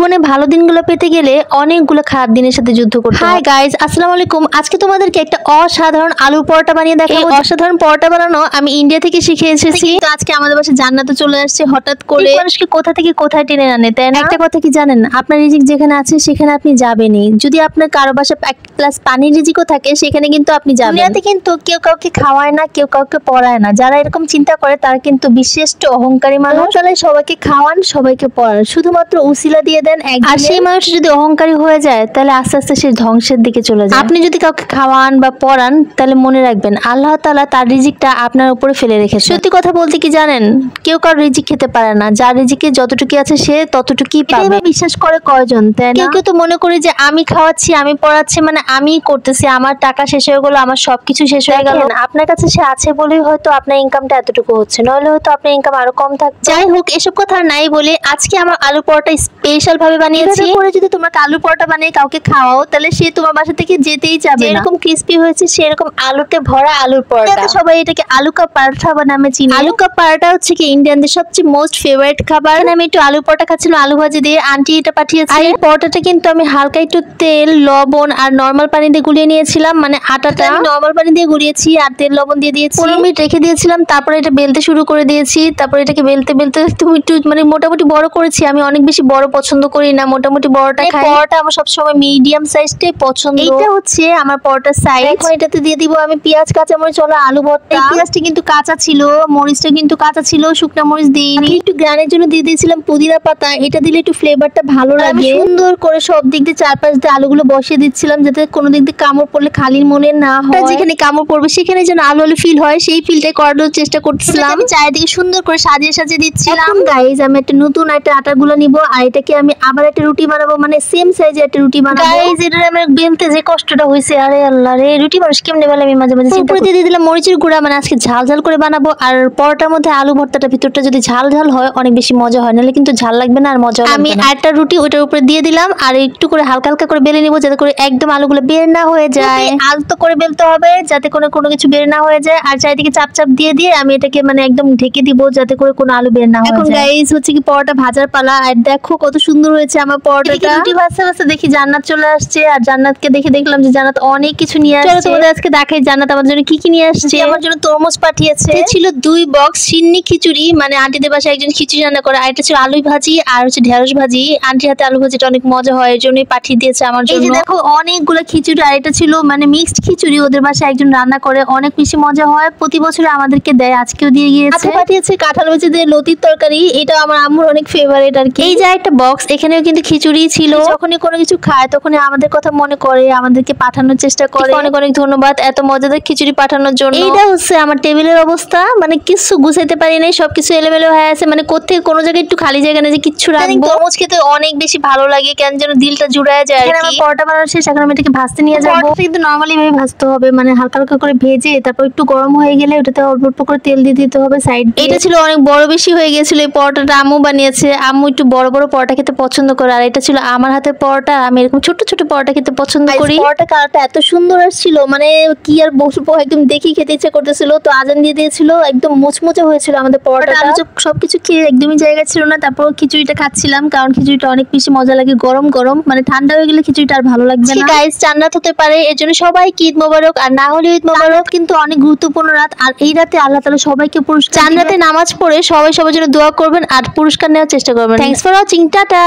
জীবনে ভালো দিনগুলো পেতে গেলে অনেকগুলো খারাপ দিনের সাথে যুদ্ধ করতে হয়। হাই গাইস, আসসালামু আলাইকুম। আজকে তোমাদেরকে একটা অসাধারণ আলু পরোটা বানিয়ে দেখাবো। এই অসাধারণ পরোটা বানানো আমি ইন্ডিয়া থেকে শিখে এসেছি। তো আজকে আমাদের বাসায় জান্নাত চলে আসছে হঠাৎ করে। মানুষকে কোথা থেকে কোথায় টেনে আনে, তাই না? একটা কথা কি জানেন, আপনার রিজিক যেখানে আছে সেখানে আপনি যাবেনই। যদি আপনার কারো বাসায় এক গ্লাস পানির রিজিকও থাকে সেখানে কিন্তু আপনি যাবেন। দুনিয়াতে কিন্তু কেউ কাউকে খাওয়ায় না, কেউ কাউকে পড়ায় না। যারা এরকম চিন্তা করে তারা কিন্তু বিশিষ্ট অহংকারী মানুষ। তাহলে সবাইকে খাওয়ান, সবাইকে পড়ান, শুধুমাত্র উসিলা দিয়ে দেন। আর সেই মানুষ যদি অহংকারী হয়ে যায় তাহলে আস্তে আস্তে সে ধ্বংসের দিকে চলে যায়। আপনি যদি কাউকে খাওয়ান বা পড়ান তাহলে মনে রাখবেন আল্লাহ তাআলা তার রিজিকটা আপনার উপরে ফেলে রেখেছে। সত্যি কথা বলতে কি জানেন, কেউ কারো রিজিক খেতে পারে না। যার রিজিকে যতটুকু আছে সে ততটুকুই পাবে। বিশ্বাস করে কয়জন, তাই না? কেউ তো মনে করে যে আমি খাওয়াচ্ছি, আমি পড়াচ্ছি, মানে আমি করতেছি, আমার টাকা শেষ হয়ে গেল, আমার সবকিছু শেষ হয়ে গেল। আপনার কাছে সে আছে বলেই হয়তো আপনার ইনকামটা এতটুকু হচ্ছে, নইলে হয়তো আপনার ইনকাম আরো কম থাকবে। যাই হোক, এসব কথা নাই বলে আজকে আমার আলু পরোটা স্পেশাল ভাবে বানিয়েছি। এভাবে যদি তোমরা আলু পরোটা বানিয়ে কাউকে খাওয়াও তাহলে সে তোমার বাসা থেকে যেতেই চাবে না। যেরকম ক্রিস্পি হয়েছে সেরকম আলুতে ভরা আলুর পরোটা। সবাই এটাকে আলু কা পরোটা নামে চিনি। আলু কা পরোটা হচ্ছে কি ইন্ডিয়ানদের সবচেয়ে মোস্ট ফেভারিট খাবার। আমি একটু আলু পরোটা খাচ্ছিলাম আলু ভাজি দিয়ে, আন্টি এটা পাঠিয়েছে। আর এই পরোটাটা কিন্তু আমি হালকা একটু তেল, লবণ আর নরমাল পানি দিয়ে গুলিয়ে নিয়েছিলাম। মানে আটাটা আমি নরমাল পানি দিয়ে গুলিয়েছি আর তেল লবণ দিয়ে দিয়েছি। 15 মিনিট রেখে দিয়েছিলাম, তারপরে এটা বেলতে শুরু করে দিয়েছি। তারপরে এটাকে বেলতে বেলতে একটু মানে মোটামুটি বড় করেছি। আমি অনেক বেশি বড় পছন্দ করি না, মোটামুটি বড়টা খাই। পরোটা আমার সবসময় মিডিয়াম সাইজটাই পছন্দ। এইটা হচ্ছে আমার পরোটার সাইজ। এখন এটাতে দিয়ে দিব আমি পেঁয়াজ, কাঁচামরিচ, আলু ভর্তা। পেঁয়াজটা কিন্তু কাঁচা ছিল, মরিচটা কিন্তু কাঁচা ছিল, শুকনা মরিচ দিইনি। একটু গ্রানের জন্য দিয়ে দিয়েছিলাম পুদিনা পাতা। এটা দিলে একটু ফ্লেভারটা ভালো লাগে। সুন্দর করে সব দিক দিয়ে চারপাশ দিয়ে আলুগুলো বসিয়ে দিচ্ছিলাম যাতে কোনো দিক দিয়ে কামড় পড়লে খালির মনে না হয়। যেখানে কামড় পড়বে সেখানে যেন আলু আলু ফিল হয়, সেই ফিলটাই করার চেষ্টা করতেছিলাম। আমি চারিদিকে সুন্দর করে সাজিয়ে সাজিয়ে দিচ্ছিলাম। গাইজ, আমি একটা নতুন একটা আটাগুলো নিব আর এটাকে আমি আবার একটা রুটি বানাবো, মানে সেম সাইজে একটা রুটি বানাবো। গাইজ, এটা আমার বেলতে যে কষ্টটা হয়েছে, আরে আল্লাহ রে, রুটি মানুষ কেমনে বেলে আমি মাঝে মাঝে চিন্তা করি। দিয়ে দিলাম মরিচের গুঁড়া, মানে আজকে ঝাল ঝাল করে বানাবো। আর পরোটার মধ্যে আলু ভর্তাটা ভিতরটা যদি ঝাল ঝাল হয় অনেক বেশি মজা হয়, নাহলে কিন্তু ঝাল লাগবে না আর মজা হবে না। আমি একটা রুটি ওটার উপরে দিয়ে দিলাম আর একটু করে হালকা হালকা করে বেলে নিব যাতে করে একদম আলুগুলো বের না হয়ে যায়। আলতো করে বেলতে হবে যাতে কোনো কিছু বের না হয়ে যায়। আর চারিদিকে চাপ চাপ দিয়ে দিয়ে আমি এটাকে মানে একদম ঢেকে দিব যাতে করে কোনো আলু বের না হয়ে যায়। এখন গাইস হচ্ছে কি পরোটা ভাজার পালা। আর দেখো কত সুন্দর হয়েছে আমার পরোটাটা। রুটি ভাজতে ভাজতে দেখি জান্নাত চলে আসছে। আর জান্নাতকে দেখে দেখলাম যে জান্নাত অনেক কিছু নিয়ে আসছে। চলো তোমাদের আজকে দেখাই জান্নাত আমার জন্য কি কি নিয়ে আসছে। আমার জন্য তরমুজ পাঠিয়েছে। ছিল 2 বক্স সিন্নি খিচুড়ি, মানে আন্টিদের বাসায় একজন খিচুড়ি রান্না করে। আর এটা ছিল আলু ভাজি আর হচ্ছে ঢেঁড়স ভাজি। আন্টির হাতে আলু ভাজিটা অনেক মজা হয়, এর জন্যই পাঠিয়ে দিয়েছে আমার জন্য। এই যে দেখো অনেকগুলো খিচুড়ি। আর এটা ছিল মানে মিক্সড খিচুড়ি, ওদের বাসায় একজন রান্না করে, অনেক বেশি মজা হয়, প্রতি বছরে আমাদেরকে দেয়, আজকেও দিয়ে গিয়েছে। পাঠিয়েছে কাঁঠাল ভাজি দিয়ে লতির তরকারি, এটা আমার আম্মুর অনেক ফেভারিট আর কি। এই যে একটা বক্স, এখানেও কিন্তু খিচুড়ি ছিল। যখনই কোনো কিছু খায় তখনই আমাদের কথা মনে করে, আমাদেরকে পাঠানোর চেষ্টা করে। অনেক অনেক ধন্যবাদ এত মজাদার খিচুড়ি পাঠানোর জন্য। এইটা হচ্ছে আমার টেবিলের অবস্থা, মানে কিছু গুছাইতে পারি নাই, সবকিছু এলোমেলো হয়ে আছে। মানে কোথায় কোনো জায়গায় একটু খালি জায়গা নেই যে কিচ্ছু রাখবো। তরমুজ খেতে অনেক বেশি ভালো লাগে, কেন যেন দিলটা জুড়ায় যায়। এখানে আমার পরোটা বানানো শেষ, এখন আমি এটাকে ভাজতে নিয়ে যাবো। কিন্তু নরমালি ভাবে ভাজতে হবে, মানে হালকা হালকা করে ভেজে তারপর একটু গরম হয়ে গেলে ওটাতে অল্প অল্প করে তেল দিয়ে দিতে হবে সাইড। এটা ছিল অনেক বড় বেশি হয়ে গেছিল। এই পরোটাটা আম্মু বানিয়েছে। আম্মু একটু বড় বড় পরোটা খেতে পছন্দ করে, আর এটা ছিল আমার হাতের পরোটা। আমি এরকম ছোট ছোট পরোটা খেতে পছন্দ করি। পরোটা কালারটা এত সুন্দর আসছিল, মানে কি আর বসবো, একদম দেখি খেতে ইচ্ছা করতেছিল। তো আজান দিয়ে দিয়েছিল, একদম মুচমুচে হয়েছিল আমাদের পরোটাটা। সবকিছু খেয়ে একদমই জায়গা ছিল না, তারপর খিচুড়িটা খাচ্ছিলাম কারণ খিচুড়িটা অনেক বেশি মজা লাগে গরম গরম। মানে ঠান্ডা হয়ে গেলে খিচুড়িটা আর ভালো লাগবে না। গাইস, জান্নাত হতে পারে, এর জন্য সবাইকে ঈদ মোবারক। আর না হলে ঈদ মোবারক কিন্তু অনেক গুরুত্বপূর্ণ রাত, আর এই রাতে আল্লাহ তাআলা সবাইকে পুরস্কার। জান্নাতে নামাজ পড়ে সবাই সবার জন্য দোয়া করবেন আর পুরস্কার নেওয়ার চেষ্টা করবেন। Thanks for watching, tata.